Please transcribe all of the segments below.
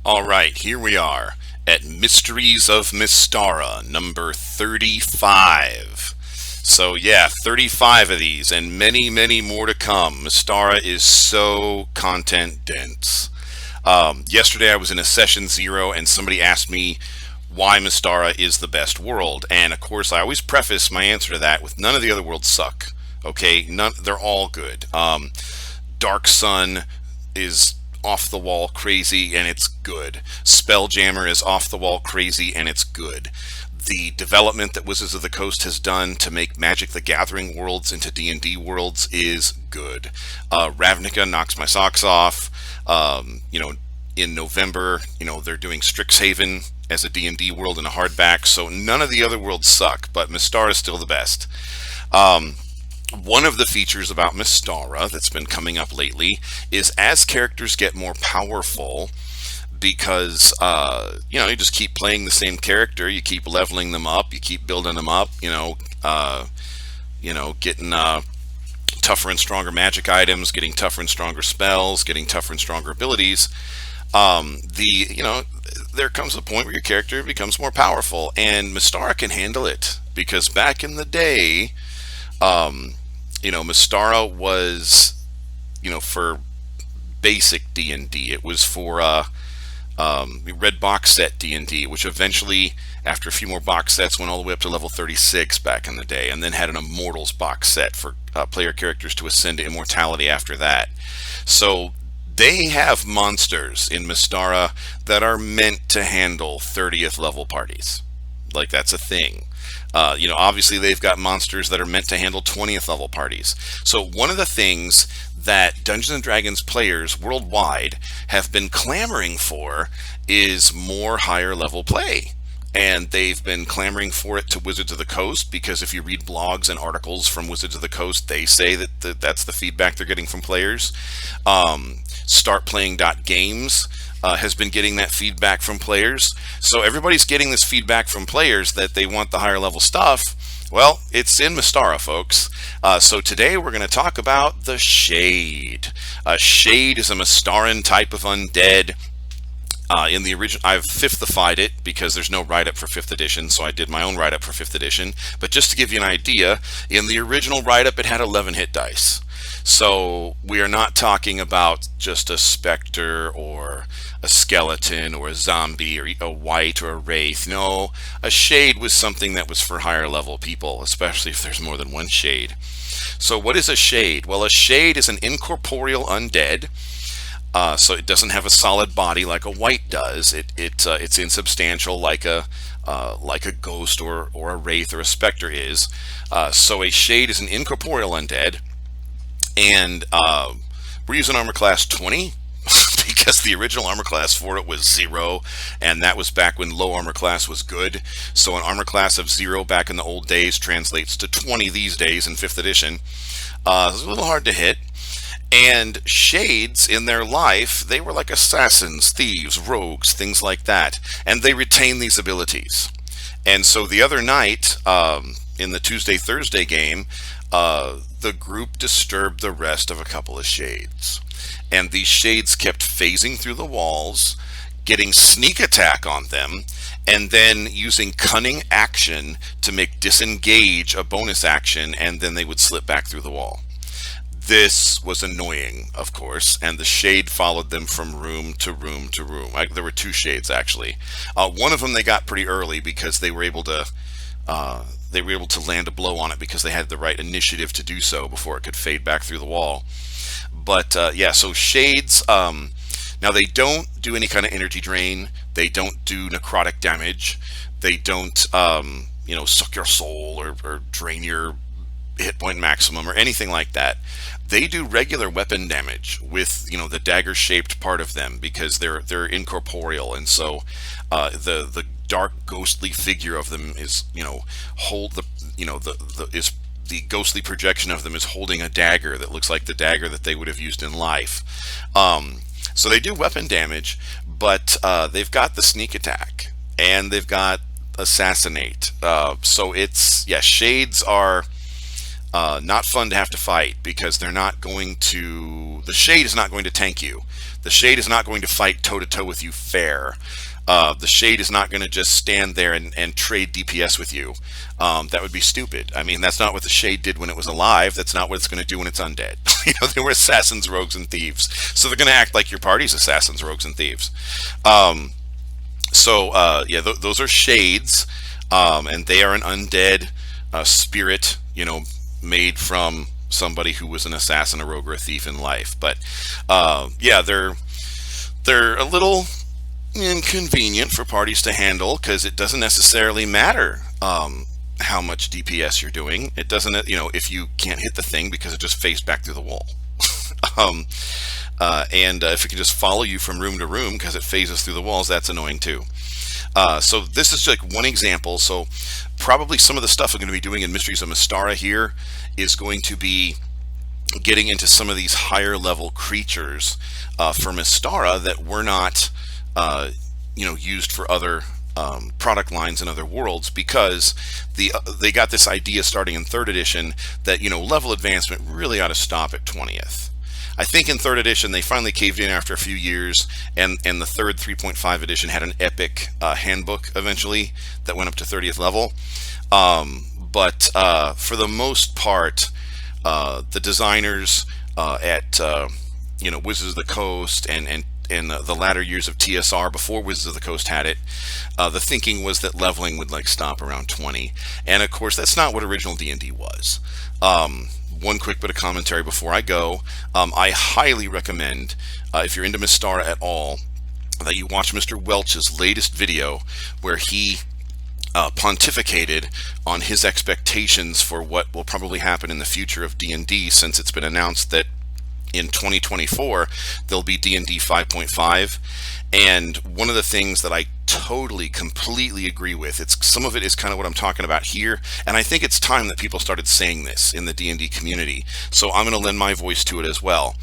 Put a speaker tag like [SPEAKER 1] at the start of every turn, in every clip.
[SPEAKER 1] All right, here we are at Mysteries of Mystara, number 35. So, yeah, 35 of these, and many, many more to come. Mystara is so content dense. Yesterday I was in a session zero, and somebody asked me why Mystara is the best world. And of course, I always preface my answer to that with none of the other worlds suck. Okay, none, they're all good. Dark Sun is off the wall crazy and it's good. Spelljammer is off the wall crazy and it's good. The development that Wizards of the Coast has done to make Magic the Gathering worlds into D&D worlds is good. Ravnica knocks my socks off. In November, they're doing Strixhaven as a D&D world in a hardback, so none of the other worlds suck, but Mystara is still the best. One of the features about Mystara that's been coming up lately is as characters get more powerful, because you just keep playing the same character, you keep leveling them up, you keep building them up, getting tougher and stronger magic items, getting tougher and stronger spells, getting tougher and stronger abilities. There comes a point where your character becomes more powerful, and Mystara can handle it because back in the day, Mystara was, for basic D&D. It was for red box set D&D, which eventually, after a few more box sets, went all the way up to level 36 back in the day, and then had an Immortals box set for player characters to ascend to immortality after that. So they have monsters in Mystara that are meant to handle 30th level parties. Like, that's a thing. Obviously they've got monsters that are meant to handle 20th level parties. So one of the things that Dungeons and Dragons players worldwide have been clamoring for is more higher level play. And they've been clamoring for it to Wizards of the Coast, because if you read blogs and articles from Wizards of the Coast, they say that that's the feedback they're getting from players. StartPlaying.games has been getting that feedback from players. So everybody's getting this feedback from players that they want the higher level stuff. Well, it's in Mystara, folks. So today we're going to talk about the Shade. Shade is a Mystaran type of undead. In the original, I've fifth-ified it because there's no write-up for 5th edition, so I did my own write-up for 5th edition. But just to give you an idea, in the original write-up it had 11 hit dice. So we are not talking about just a specter or a skeleton or a zombie or a wight or a wraith. No, a shade was something that was for higher level people, especially if there's more than one shade. So what is a shade? Well, a shade is an incorporeal undead. So it doesn't have a solid body like a wight does. It's insubstantial like a ghost or a wraith or a specter is. So a shade is an incorporeal undead, and we're using armor class 20 because the original armor class for it was 0, and that was back when low armor class was good. So an armor class of 0 back in the old days translates to 20 these days in 5th edition. It's a little hard to hit. And shades in their life, they were like assassins, thieves, rogues, things like that. And they retain these abilities. And so the other night, in the Tuesday-Thursday game, the group disturbed the rest of a couple of shades. And these shades kept phasing through the walls, getting sneak attack on them, and then using cunning action to make disengage a bonus action, and then they would slip back through the wall. This was annoying, of course, and the shade followed them from room to room to room. There were 2 shades actually. One of them they got pretty early because they were able to land a blow on it because they had the right initiative to do so before it could fade back through the wall. But yeah, so shades. Now they don't do any kind of energy drain. They don't do necrotic damage. They don't suck your soul or drain your hit point maximum or anything like that. They do regular weapon damage with the dagger shaped part of them because they're incorporeal, and so the dark ghostly figure of them is the ghostly projection of them is holding a dagger that looks like the dagger that they would have used in life. So they do weapon damage, but they've got the sneak attack and they've got assassinate. So it's, yeah, shades are Not fun to have to fight because they're not going to. The Shade is not going to tank you. The Shade is not going to fight toe to toe with you fair. The Shade is not going to just stand there and trade DPS with you. That would be stupid. I mean, that's not what the Shade did when it was alive. That's not what it's going to do when it's undead. They were assassins, rogues, and thieves. So they're going to act like your party's assassins, rogues, and thieves. Yeah, those are Shades, and they are an undead spirit, made from somebody who was an assassin, a rogue, or a thief in life. But yeah, they're a little inconvenient for parties to handle because it doesn't necessarily matter how much DPS you're doing. It doesn't, if you can't hit the thing because it just phased back through the wall. And if it can just follow you from room to room because it phases through the walls, that's annoying too. So this is just like one example. So probably some of the stuff I'm going to be doing in Mysteries of Mystara here is going to be getting into some of these higher level creatures for Mystara that were not used for other product lines in other worlds, because they got this idea starting in 3rd edition that level advancement really ought to stop at 20th. I think in 3rd edition they finally caved in after a few years, and the 3rd 3.5 edition had an epic handbook eventually that went up to 30th level. But for the most part, the designers at Wizards of the Coast and the latter years of TSR before Wizards of the Coast had it, the thinking was that leveling would stop around 20, and of course that's not what original D&D was. One quick bit of commentary before I go. I highly recommend, if you're into Mystara at all, that you watch Mr. Welch's latest video where he pontificated on his expectations for what will probably happen in the future of D&D, since it's been announced that in 2024 there'll be D&D 5.5. And one of the things that I totally completely agree with, some of it is kind of what I'm talking about here, and I think it's time that people started saying this in the D&D community, so I'm going to lend my voice to it as well.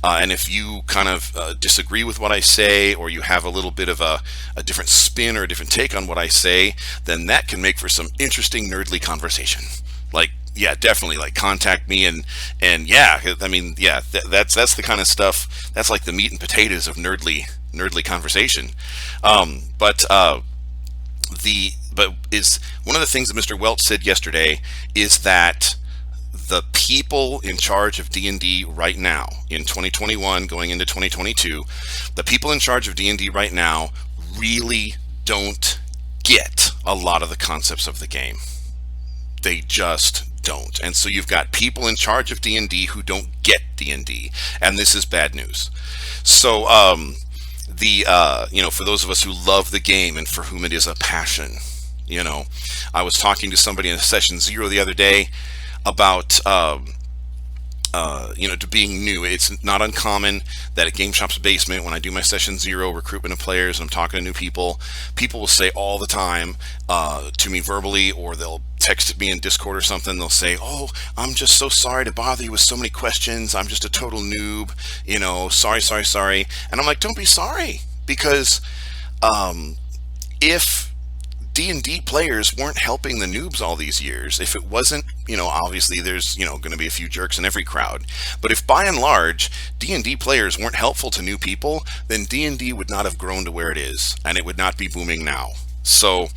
[SPEAKER 1] And if you kind of disagree with what I say, or you have a little bit of a different spin or a different take on what I say, then that can make for some interesting nerdly conversation. Yeah, definitely, contact me, and yeah, I mean, yeah, that's the kind of stuff, that's like the meat and potatoes of nerdly conversation. But is one of the things that Mr. Welch said yesterday is that the people in charge of D&D right now in 2021 going into 2022, the people in charge of D&D right now really don't get a lot of the concepts of the game. They just don't. And so you've got people in charge of D&D who don't get D&D, and this is bad news. So for those of us who love the game and for whom it is a passion, I was talking to somebody in session 0 the other day about to being new. It's not uncommon that at Game Shop's basement, when I do my session 0 recruitment of players and I'm talking to new people will say all the time to me verbally, or they'll text me in Discord or something. They'll say, "Oh, I'm just so sorry to bother you with so many questions. I'm just a total noob. Sorry." And I'm like, don't be sorry, because if D&D players weren't helping the noobs all these years, if it wasn't, obviously there's, going to be a few jerks in every crowd, but if by and large D&D players weren't helpful to new people, then D&D would not have grown to where it is, and it would not be booming now. So,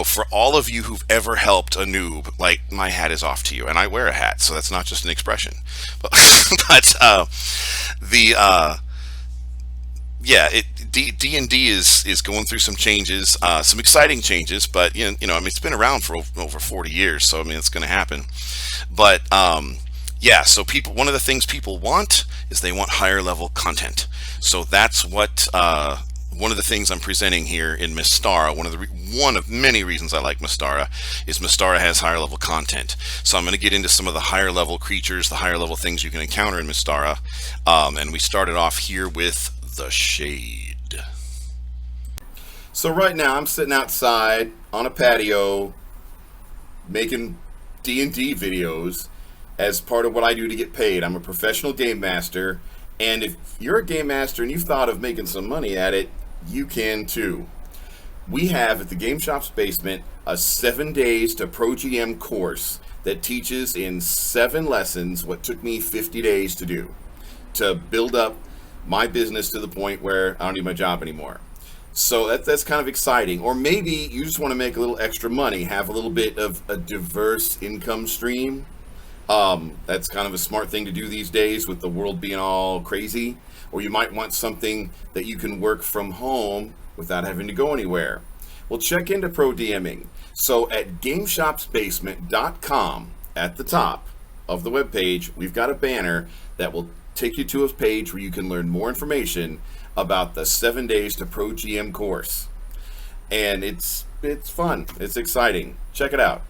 [SPEAKER 1] for all of you who've ever helped a noob, my hat is off to you, and I wear a hat, so that's not just an expression. But, D&D is going through some changes, some exciting changes, but it's been around for over 40 years, so it's going to happen. But so one of the things people want is they want higher level content. So that's what one of the things I'm presenting here in Mystara. One of many reasons I like Mystara is Mystara has higher level content. So I'm going to get into some of the higher level creatures, the higher level things you can encounter in Mystara, and we started off here with the Shade. So right now I'm sitting outside on a patio making D&D videos as part of what I do to get paid. I'm a professional game master, and if you're a game master and you've thought of making some money at it, you can too. We have at the Game Shop's basement a 7 days to Pro GM course that teaches in 7 lessons what took me 50 days to do, to build up my business to the point where I don't need my job anymore. So that's kind of exciting. Or maybe you just want to make a little extra money, have a little bit of a diverse income stream. That's kind of a smart thing to do these days with the world being all crazy. Or you might want something that you can work from home without having to go anywhere. Well, check into Pro DMing. So at GameShopsBasement.com, at the top of the webpage, we've got a banner that will take you to a page where you can learn more information about the 7 Days to Pro GM course. And it's fun. It's exciting. Check it out.